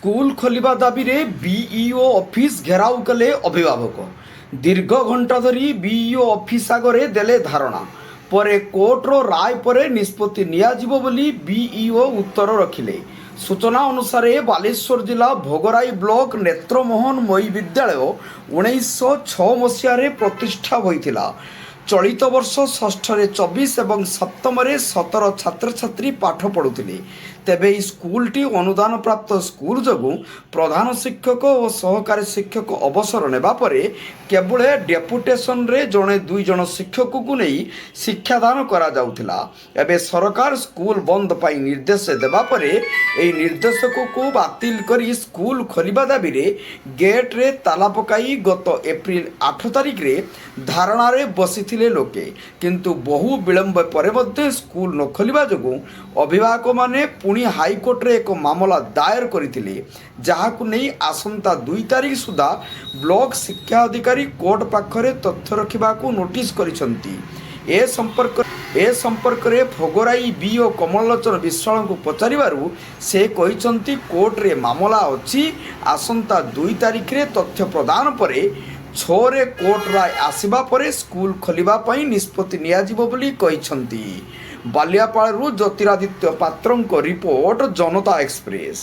School ଖୋଲିବା ଦାବିରେ BEO office ଘେରାଉ କଲେ ଅଭିଭାବକ। ଦୀର୍ଘ ଘଣ୍ଟା ଧରି ବିଇଓ ଅଫିସ୍ ଆଗରେ ଦେଲେ ଧାରଣା। ପରେ କୋର୍ଟର ରାୟ ପରେ ନିଷ୍ପତ୍ତି ନିଆଯିବ ବୋଲି ବିଇଓ ଉତ୍ତର ରଖିଲେ। ସୂଚନା ଅନୁସାରେ ବାଲେଶ୍ୱର ଜିଲ୍ଲା ଭୋଗରାଇ ବ୍ଲକ ନେତ୍ରମୋହନ ମୟୀ ବିଦ୍ୟାଳୟ 1906 ମସିହାରେ ପ୍ରତିଷ୍ଠା ହୋଇଥିଲା। ଚଳିତ ବର୍ଷ ଷଷ୍ଠରେ 24 ଏବଂ ସପ୍ତମରେ 17 ଛାତ୍ରଛାତ୍ରୀ ପାଠ ପଢ଼ୁଥିଲେ। ତେବେ ଏହି ସ୍କୁଲଟି ଅନୁଦାନ ପ୍ରାପ୍ତ ସ୍କୁଲ ଯୋଗୁଁ ପ୍ରଧାନ ଶିକ୍ଷକ ଓ ସହକାରୀ ଶିକ୍ଷକ ଅବସର ନେବା ପରେ କେବଳ ଡେପୁଟେସନରେ ଜଣେ ଦୁଇ ଜଣ ଶିକ୍ଷକଙ୍କୁ ନେଇ ଶିକ୍ଷାଦାନ କରାଯାଉଥିଲା। ଏବେ ସରକାର ସ୍କୁଲ ବନ୍ଦ ପାଇଁ ନିର୍ଦ୍ଦେଶ ଦେବା ପରେ ଏହି ନିର୍ଦ୍ଦେଶକୁ ବାତିଲ କରି ସ୍କୁଲ ଖୋଲିବା ଦାବିରେ ଗେଟ୍ରେ ତାଲା ପକାଇ ଗତ ଏପ୍ରିଲ 8 ତାରିଖରେ ଧାରଣାରେ ବସିଥିଲେ ଲୋକେ। କିନ୍ତୁ ବହୁ ବିଳମ୍ବ ପରେ ମଧ୍ୟ ସ୍କୁଲ ନ ଖୋଲିବା ଯୋଗୁଁ ଅଭିଭାବକମାନେ ପୁଣି ହାଇକୋର୍ଟରେ ଏକ ମାମଲା ଦାୟର କରିଥିଲେ, ଯାହାକୁ ନେଇ ଆସନ୍ତା 2 ତାରିଖ ସୁଦ୍ଧା ବ୍ଲକ ଶିକ୍ଷା ଅଧିକାରୀ କୋର୍ଟ ପାଖରେ ତଥ୍ୟ ରଖିବାକୁ ନୋଟିସ୍ କରିଛନ୍ତି। ଏ ସମ୍ପର୍କରେ ଭୋଗରାଇ ବିଇଓ କମଳଲୋଚନ ବିଶ୍ୱାଳଙ୍କୁ ପଚାରିବାରୁ ସେ କହିଛନ୍ତି, କୋର୍ଟରେ ମାମଲା ଅଛି। ଆସନ୍ତା 2 ତାରିଖରେ ତଥ୍ୟ ପ୍ରଦାନ ପରେ 6ରେ କୋର୍ଟ ରାୟ ଆସିବା ପରେ ସ୍କୁଲ ଖୋଲିବା ପାଇଁ ନିଷ୍ପତ୍ତି ନିଆଯିବ ବୋଲି କହିଛନ୍ତି। ବାଲିଆପାଳରୁ ଜ୍ୟୋତିରାଦିତ୍ୟ ପାତ୍ରଙ୍କ ରିପୋର୍ଟ, ଜନତା ଏକ୍ସପ୍ରେସ।